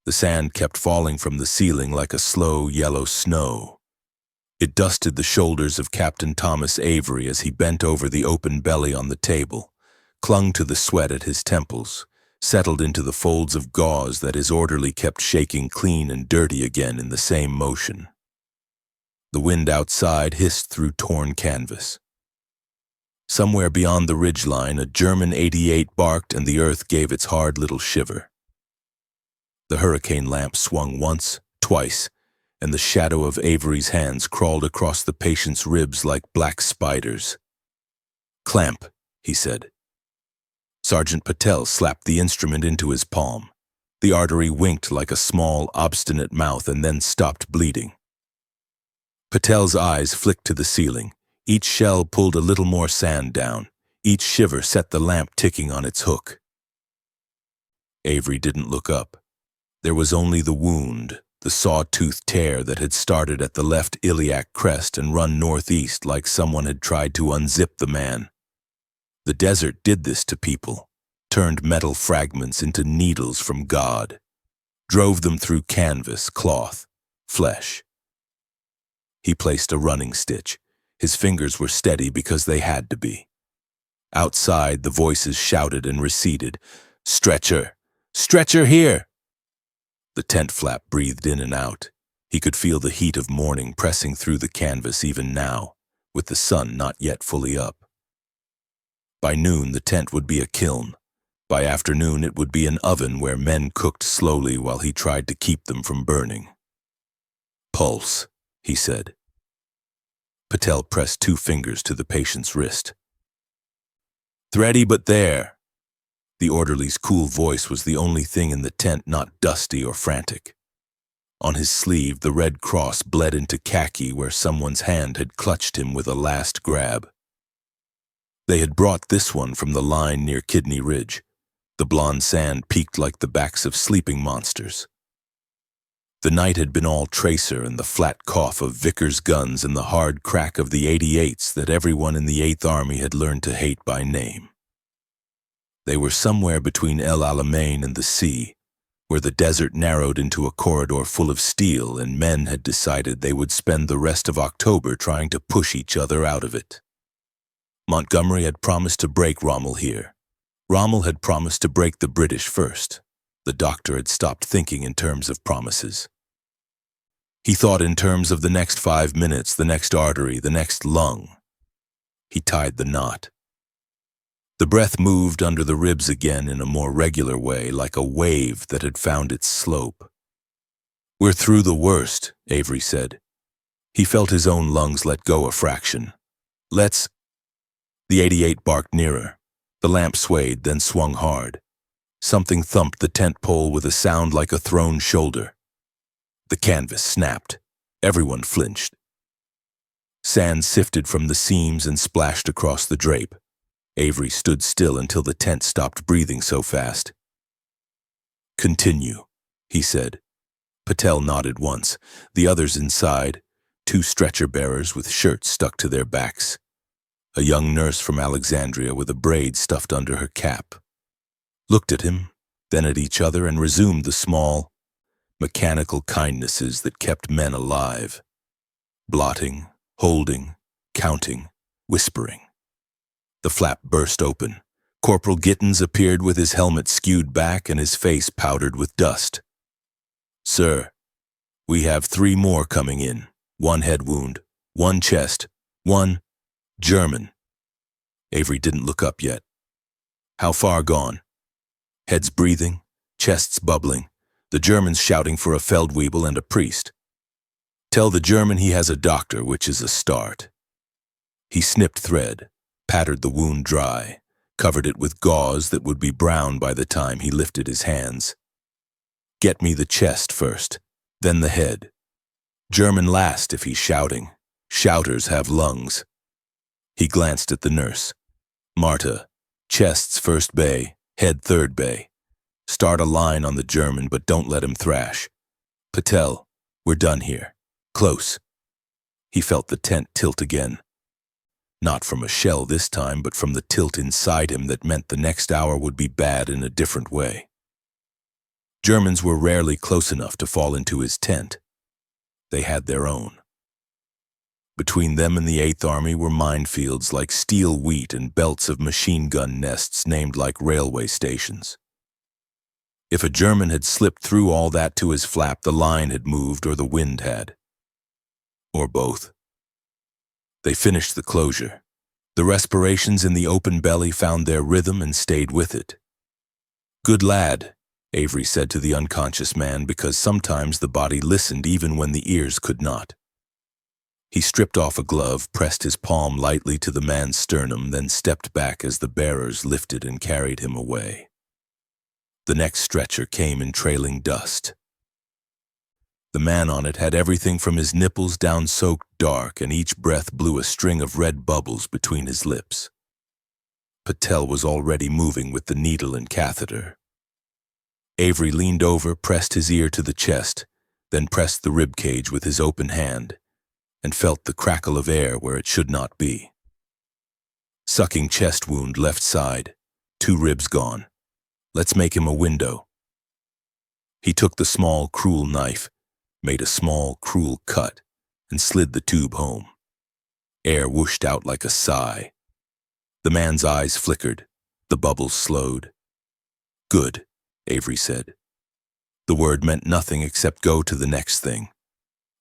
The sand kept falling from the ceiling like a slow yellow snow. It dusted the shoulders of Captain Thomas Avery as he bent over the open belly on the table, clung to the sweat at his temples, settled into the folds of gauze that his orderly kept shaking clean and dirty again in the same motion. The wind outside hissed through torn canvas. Somewhere beyond the ridgeline, a German 88 barked and the earth gave its hard little shiver. The hurricane lamp swung once, twice, and the shadow of Avery's hands crawled across the patient's ribs like black spiders. "Clamp," he said. Sergeant Patel slapped the instrument into his palm. The artery winked like a small, obstinate mouth and then stopped bleeding. Patel's eyes flicked to the ceiling. Each shell pulled a little more sand down. Each shiver set the lamp ticking on its hook. Avery didn't look up. There was only the wound, the saw-tooth tear that had started at the left iliac crest and run northeast like someone had tried to unzip the man. The desert did this to people, turned metal fragments into needles from God, drove them through canvas, cloth, flesh. He placed a running stitch. His fingers were steady because they had to be. Outside, the voices shouted and receded. "Stretcher! Stretcher here!" The tent flap breathed in and out. He could feel the heat of morning pressing through the canvas even now, with the sun not yet fully up. By noon, the tent would be a kiln. By afternoon, it would be an oven where men cooked slowly while he tried to keep them from burning. "Pulse," he said. Patel pressed 2 fingers to the patient's wrist. "Thready but there." The orderly's cool voice was the only thing in the tent not dusty or frantic. On his sleeve, the red cross bled into khaki where someone's hand had clutched him with a last grab. They had brought this one from the line near Kidney Ridge. The blonde sand peaked like the backs of sleeping monsters. The night had been all tracer and the flat cough of Vickers guns and the hard crack of the 88s that everyone in the 8th Army had learned to hate by name. They were somewhere between El Alamein and the sea, where the desert narrowed into a corridor full of steel and men had decided they would spend the rest of October trying to push each other out of it. Montgomery had promised to break Rommel here. Rommel had promised to break the British first. The doctor had stopped thinking in terms of promises. He thought in terms of the next 5 minutes, the next artery, the next lung. He tied the knot. The breath moved under the ribs again in a more regular way, like a wave that had found its slope. "We're through the worst," Avery said. He felt his own lungs let go a fraction. "Let's—" The 88 barked nearer. The lamp swayed, then swung hard. Something thumped the tent pole with a sound like a thrown shoulder. The canvas snapped. Everyone flinched. Sand sifted from the seams and splashed across the drape. Avery stood still until the tent stopped breathing so fast. "Continue," he said. Patel nodded once. The others inside, 2 stretcher bearers with shirts stuck to their backs. A young nurse from Alexandria with a braid stuffed under her cap. Looked at him, then at each other, and resumed the small, mechanical kindnesses that kept men alive. Blotting, holding, counting, whispering. The flap burst open. Corporal Gittens appeared with his helmet skewed back and his face powdered with dust. "Sir, we have 3 more coming in. 1 head wound, 1 chest, 1 German." Avery didn't look up yet. "How far gone?" Heads breathing, chests bubbling, the Germans shouting for a Feldwebel and a priest. "Tell the German he has a doctor, which is a start." He snipped thread, pattered the wound dry, covered it with gauze that would be brown by the time he lifted his hands. "Get me the chest first, then the head. German last if he's shouting. Shouters have lungs." He glanced at the nurse. "Marta, chests first bay, head third bay. Start a line on the German, but don't let him thrash. Patel, we're done here. Close." He felt the tent tilt again. Not from a shell this time, but from the tilt inside him that meant the next hour would be bad in a different way. Germans were rarely close enough to fall into his tent. They had their own. Between them and the Eighth Army were minefields like steel wheat and belts of machine gun nests named like railway stations. If a German had slipped through all that to his flap, the line had moved or the wind had. Or both. They finished the closure. The respirations in the open belly found their rhythm and stayed with it. "Good lad," Avery said to the unconscious man, because sometimes the body listened even when the ears could not. He stripped off a glove, pressed his palm lightly to the man's sternum, then stepped back as the bearers lifted and carried him away. The next stretcher came in trailing dust. The man on it had everything from his nipples down soaked dark, and each breath blew a string of red bubbles between his lips. Patel was already moving with the needle and catheter. Avery leaned over, pressed his ear to the chest, then pressed the rib cage with his open hand, and felt the crackle of air where it should not be. Sucking chest wound left side, 2 ribs gone. Let's make him a window. He took the small, cruel knife, made a small, cruel cut, and slid the tube home. Air whooshed out like a sigh. The man's eyes flickered. The bubbles slowed. "Good," Avery said. The word meant nothing except go to the next thing.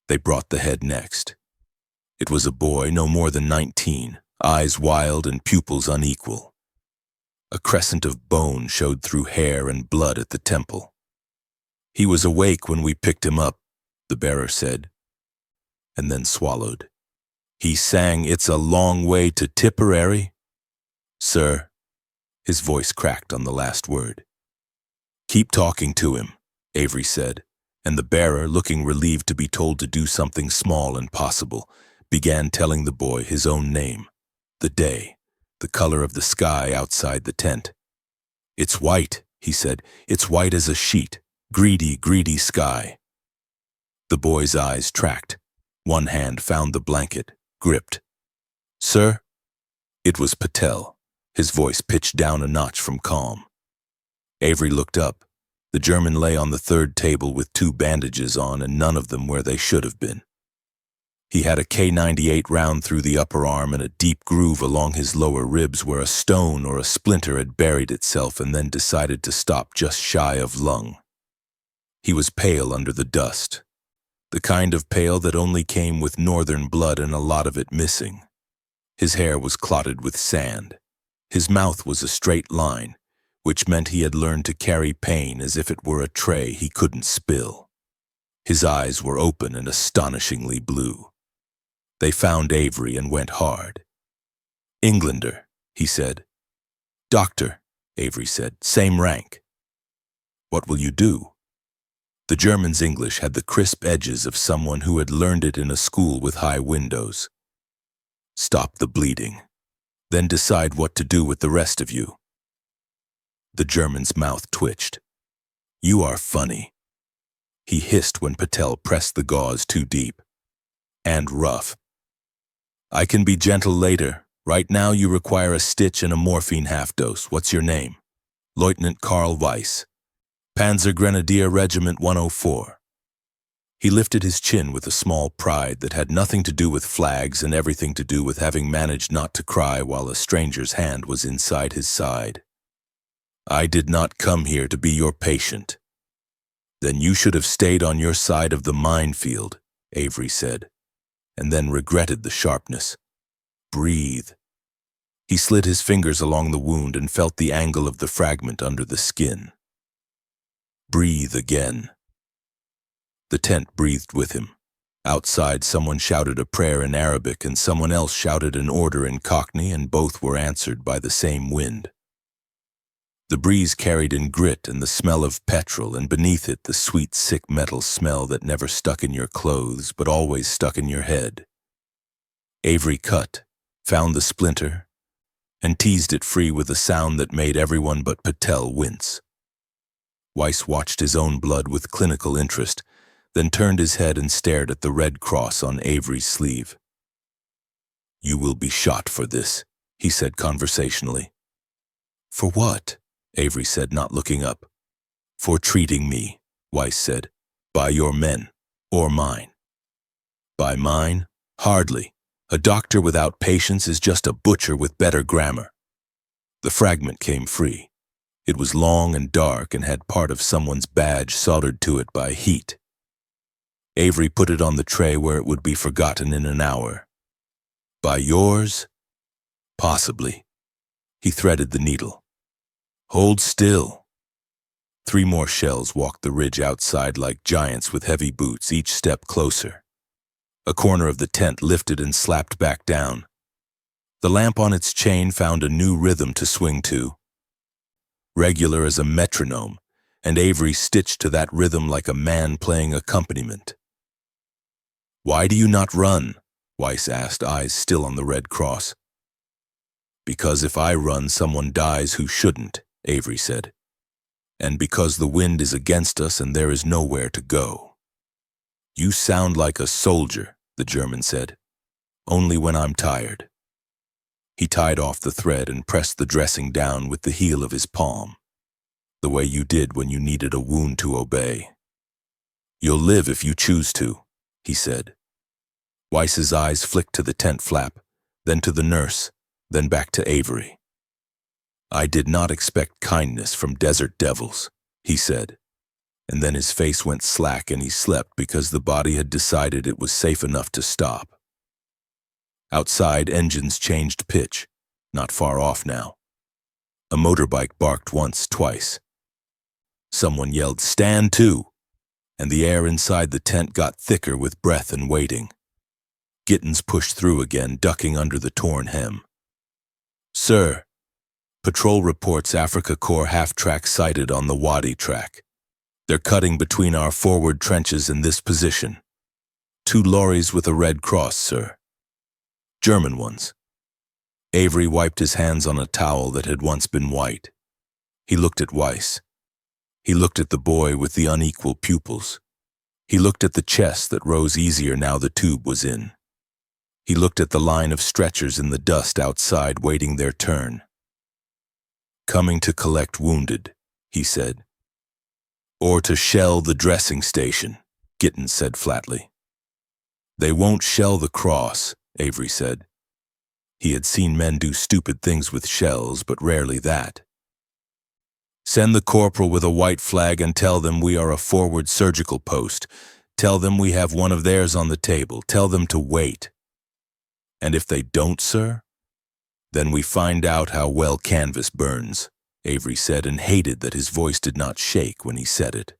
They brought the head next. It was a boy no more than 19, eyes wild and pupils unequal. A crescent of bone showed through hair and blood at the temple. "He was awake when we picked him up," the bearer said, and then swallowed. "He sang 'It's a Long Way to Tipperary'?" "Sir," his voice cracked on the last word. "Keep talking to him," Avery said, and the bearer, looking relieved to be told to do something small and possible, began telling the boy his own name, the day, the color of the sky outside the tent. "It's white," he said. "It's white as a sheet. Greedy, greedy sky." The boy's eyes tracked. One hand found the blanket, gripped. "Sir?" It was Patel, his voice pitched down a notch from calm. Avery looked up. The German lay on the third table with 2 bandages on and none of them where they should have been. He had a K98 round through the upper arm and a deep groove along his lower ribs where a stone or a splinter had buried itself and then decided to stop just shy of lung. He was pale under the dust, the kind of pale that only came with northern blood and a lot of it missing. His hair was clotted with sand. His mouth was a straight line, which meant he had learned to carry pain as if it were a tray he couldn't spill. His eyes were open and astonishingly blue. They found Avery and went hard. "Englander," he said. "Doctor," Avery said. "Same rank." "What will you do?" The German's English had the crisp edges of someone who had learned it in a school with high windows. "Stop the bleeding. Then decide what to do with the rest of you." The German's mouth twitched. "You are funny," he hissed when Patel pressed the gauze too deep. "And rough. I can be gentle later. Right now you require a stitch and a morphine half-dose. What's your name?" "Lieutenant Karl Weiss. Panzer Grenadier Regiment 104. He lifted his chin with a small pride that had nothing to do with flags and everything to do with having managed not to cry while a stranger's hand was inside his side. "I did not come here to be your patient." "Then you should have stayed on your side of the minefield," Avery said, and then regretted the sharpness. "Breathe." He slid his fingers along the wound and felt the angle of the fragment under the skin. "Breathe again." The tent breathed with him. Outside, someone shouted a prayer in Arabic and someone else shouted an order in Cockney, and both were answered by the same wind. The breeze carried in grit and the smell of petrol, and beneath it the sweet, sick metal smell that never stuck in your clothes but always stuck in your head. Avery cut, found the splinter, and teased it free with a sound that made everyone but Patel wince. Weiss watched his own blood with clinical interest, then turned his head and stared at the red cross on Avery's sleeve. "You will be shot for this," he said conversationally. "For what?" Avery said, not looking up. "For treating me." Weiss said. By your men, or mine. By mine? Hardly. A doctor without patience is just a butcher with better grammar. The fragment came free. It was long and dark and had part of someone's badge soldered to it by heat. Avery put it on the tray where it would be forgotten in an hour. By yours? Possibly. He threaded the needle. Hold still. 3 more shells walked the ridge outside like giants with heavy boots, each step closer. A corner of the tent lifted and slapped back down. The lamp on its chain found a new rhythm to swing to, regular as a metronome, and Avery stitched to that rhythm like a man playing accompaniment. Why do you not run? Weiss asked, eyes still on the red cross. Because if I run, someone dies who shouldn't, Avery said. And because the wind is against us and there is nowhere to go. You sound like a soldier, the German said. Only when I'm tired. He tied off the thread and pressed the dressing down with the heel of his palm, the way you did when you needed a wound to obey. You'll live if you choose to, he said. Weiss's eyes flicked to the tent flap, then to the nurse, then back to Avery. I did not expect kindness from desert devils, he said, and then his face went slack and he slept because the body had decided it was safe enough to stop. Outside, engines changed pitch, not far off now. A motorbike barked once, twice. Someone yelled, "Stand to!" and the air inside the tent got thicker with breath and waiting. Gittins pushed through again, ducking under the torn hem. Sir, patrol reports Africa Corps half-track sighted on the Wadi track. They're cutting between our forward trenches in this position. 2 lorries with a red cross, sir. German ones. Avery wiped his hands on a towel that had once been white. He looked at Weiss. He looked at the boy with the unequal pupils. He looked at the chest that rose easier now the tube was in. He looked at the line of stretchers in the dust outside waiting their turn. Coming to collect wounded, he said. Or to shell the dressing station, Gittins said flatly. They won't shell the cross, Avery said. He had seen men do stupid things with shells, but rarely that. Send the corporal with a white flag and tell them we are a forward surgical post. Tell them we have one of theirs on the table. Tell them to wait. And if they don't, sir? Then we find out how well canvas burns, Avery said, and hated that his voice did not shake when he said it.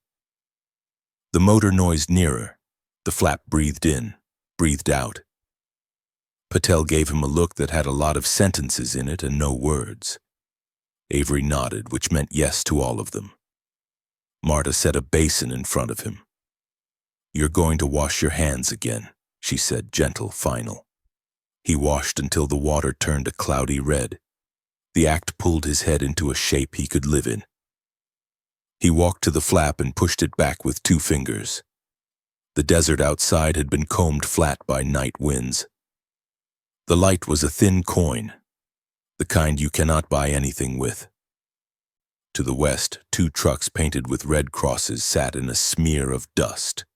The motor noised nearer. The flap breathed in, breathed out. Patel gave him a look that had a lot of sentences in it and no words. Avery nodded, which meant yes to all of them. Marta set a basin in front of him. You're going to wash your hands again, she said, gentle, final. He washed until the water turned a cloudy red. The act pulled his head into a shape he could live in. He walked to the flap and pushed it back with 2 fingers. The desert outside had been combed flat by night winds. The light was a thin coin, the kind you cannot buy anything with. To the west, 2 trucks painted with red crosses sat in a smear of dust.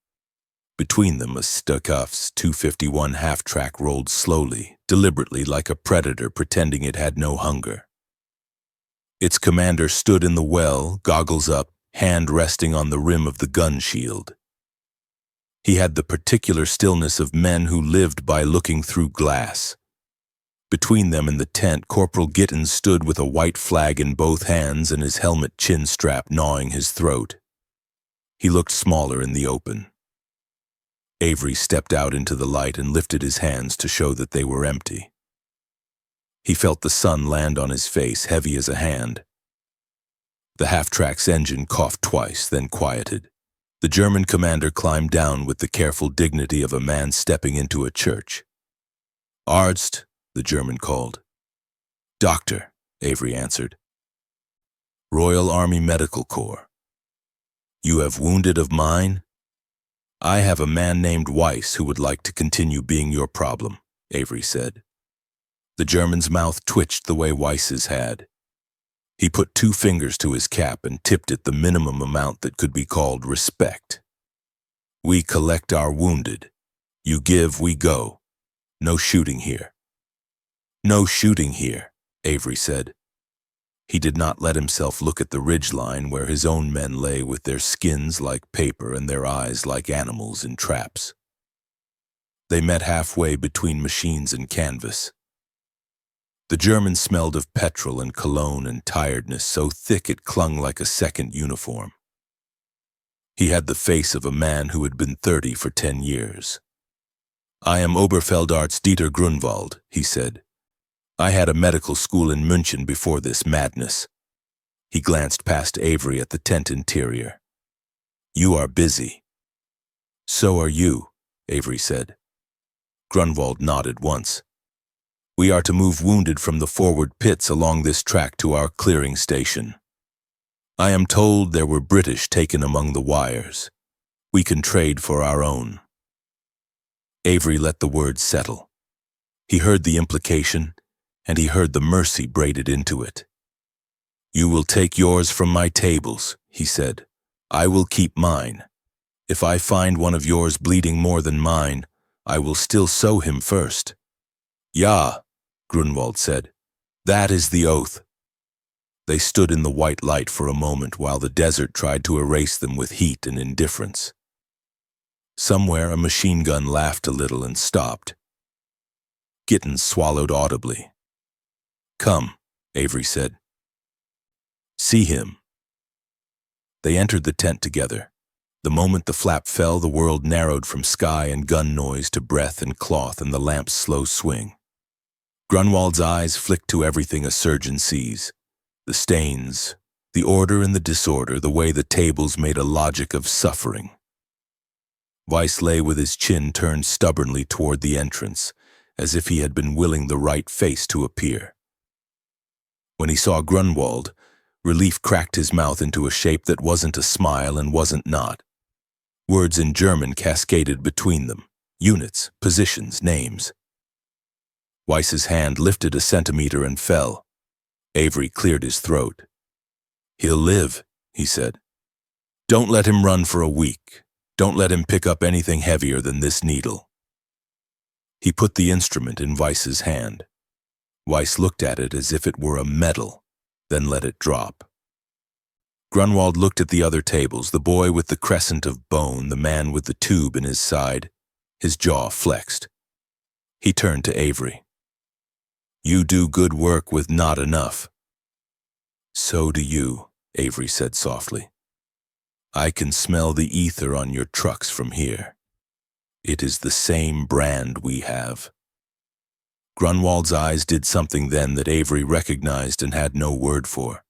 Between them, a Stuckhoff's 251 half-track rolled slowly, deliberately like a predator pretending it had no hunger. Its commander stood in the well, goggles up, hand resting on the rim of the gun shield. He had the particular stillness of men who lived by looking through glass. Between them and the tent, Corporal Gittins stood with a white flag in both hands and his helmet chin strap gnawing his throat. He looked smaller in the open. Avery stepped out into the light and lifted his hands to show that they were empty. He felt the sun land on his face, heavy as a hand. The half-track's engine coughed twice, then quieted. The German commander climbed down with the careful dignity of a man stepping into a church. Arzt, the German called. Doctor, Avery answered. Royal Army Medical Corps. You have wounded of mine? I have a man named Weiss who would like to continue being your problem, Avery said. The German's mouth twitched the way Weiss's had. He put 2 fingers to his cap and tipped it the minimum amount that could be called respect. We collect our wounded. You give, we go. No shooting here. No shooting here, Avery said. He did not let himself look at the ridgeline where his own men lay with their skins like paper and their eyes like animals in traps. They met halfway between machines and canvas. The German smelled of petrol and cologne and tiredness so thick it clung like a second uniform. He had the face of a man who had been 30 for 10 years. I am Oberfeldarzt Dieter Grunwald, he said. I had a medical school in München before this madness. He glanced past Avery at the tent interior. You are busy. So are you, Avery said. Grunwald nodded once. We are to move wounded from the forward pits along this track to our clearing station. I am told there were British taken among the wires. We can trade for our own. Avery let the words settle. He heard the implication, and he heard the mercy braided into it. You will take yours from my tables, he said. I will keep mine. If I find one of yours bleeding more than mine, I will still sew him first. Ja, Grunwald said. That is the oath. They stood in the white light for a moment while the desert tried to erase them with heat and indifference. Somewhere a machine gun laughed a little and stopped. Gittens swallowed audibly. Come, Avery said. See him. They entered the tent together. The moment the flap fell, the world narrowed from sky and gun noise to breath and cloth and the lamp's slow swing. Grunwald's eyes flicked to everything a surgeon sees. The stains, the order and the disorder, the way the tables made a logic of suffering. Weiss lay with his chin turned stubbornly toward the entrance, as if he had been willing the right face to appear. When he saw Grunwald, relief cracked his mouth into a shape that wasn't a smile and wasn't not. Words in German cascaded between them, units, positions, names. Weiss's hand lifted a centimeter and fell. Avery cleared his throat. He'll live, he said. Don't let him run for a week. Don't let him pick up anything heavier than this needle. He put the instrument in Weiss's hand. Weiss looked at it as if it were a medal, then let it drop. Grunwald looked at the other tables, the boy with the crescent of bone, the man with the tube in his side. His jaw flexed. He turned to Avery. You do good work with not enough. So do you, Avery said softly. I can smell the ether on your trucks from here. It is the same brand we have. Grunwald's eyes did something then that Avery recognized and had no word for.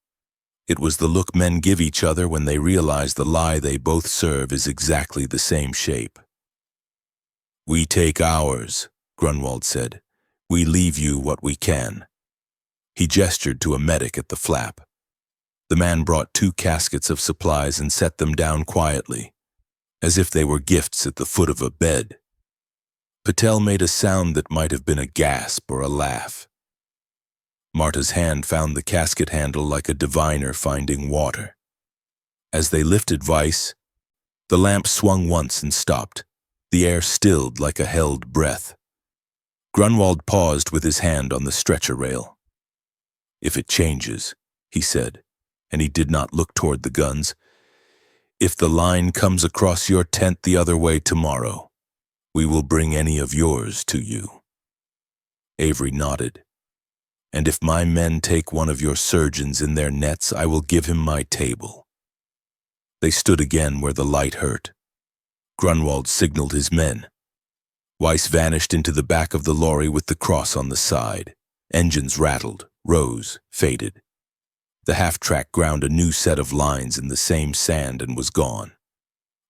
It was the look men give each other when they realize the lie they both serve is exactly the same shape. We take ours, Grunwald said. We leave you what we can. He gestured to a medic at the flap. The man brought 2 caskets of supplies and set them down quietly, as if they were gifts at the foot of a bed. Patel made a sound that might have been a gasp or a laugh. Marta's hand found the casket handle like a diviner finding water. As they lifted Weiss, the lamp swung once and stopped. The air stilled like a held breath. Grunwald paused with his hand on the stretcher rail. If it changes, he said, and he did not look toward the guns. If the line comes across your tent the other way tomorrow, we will bring any of yours to you. Avery nodded. And if my men take one of your surgeons in their nets, I will give him my table. They stood again where the light hurt. Grunwald signaled his men. Weiss vanished into the back of the lorry with the cross on the side. Engines rattled, rose, faded. The half-track ground a new set of lines in the same sand and was gone.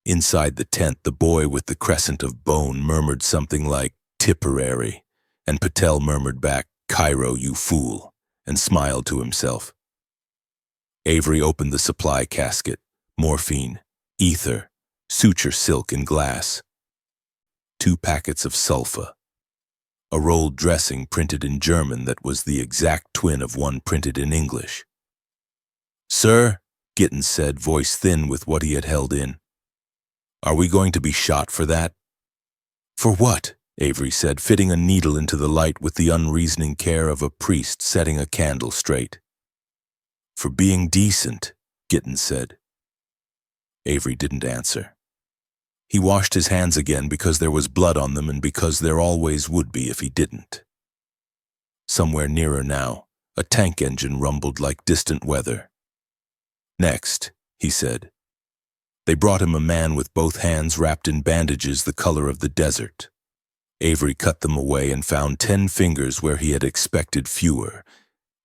Inside the tent, the boy with the crescent of bone murmured something like Tipperary, and Patel murmured back, Cairo, you fool, and smiled to himself. Avery opened the supply casket, morphine, ether, suture silk and glass. 2 packets of sulfa. A rolled dressing printed in German that was the exact twin of one printed in English. "Sir," Gittens said, voice thin with what he had held in. "Are we going to be shot for that?" "For what?" Avery said, fitting a needle into the light with the unreasoning care of a priest setting a candle straight. "For being decent," Gittens said. Avery didn't answer. He washed his hands again because there was blood on them and because there always would be if he didn't. Somewhere nearer now, a tank engine rumbled like distant weather. "Next," he said. They brought him a man with both hands wrapped in bandages the color of the desert. Avery cut them away and found 10 fingers where he had expected fewer,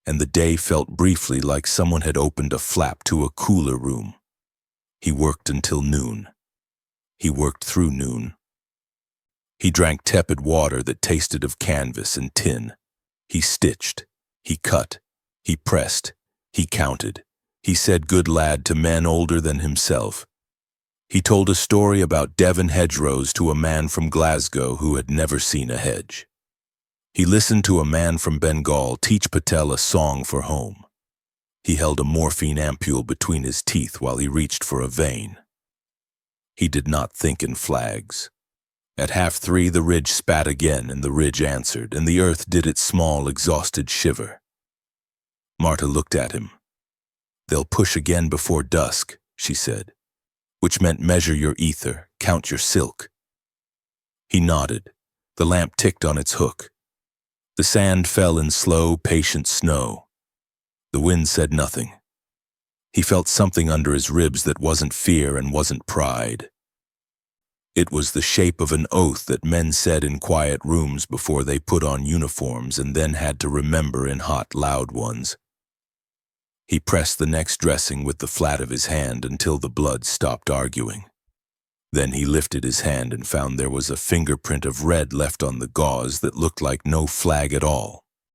and the day felt briefly like someone had opened a flap to a cooler room. He worked until noon. He worked through noon. He drank tepid water that tasted of canvas and tin. He stitched. He cut. He pressed. He counted. He said "good lad" to men older than himself. He told a story about Devon hedgerows to a man from Glasgow who had never seen a hedge. He listened to a man from Bengal teach Patel a song for home. He held a morphine ampule between his teeth while he reached for a vein. He did not think in flags. At 3:30 the ridge spat again, and the ridge answered, and the earth did its small, exhausted shiver. Marta looked at him. "They'll push again before dusk," she said, which meant measure your ether, count your silk. He nodded. The lamp ticked on its hook. The sand fell in slow, patient snow. The wind said nothing. He felt something under his ribs that wasn't fear and wasn't pride. It was the shape of an oath that men said in quiet rooms before they put on uniforms and then had to remember in hot, loud ones. He pressed the next dressing with the flat of his hand until the blood stopped arguing. Then he lifted his hand and found there was a fingerprint of red left on the gauze that looked like no flag at all.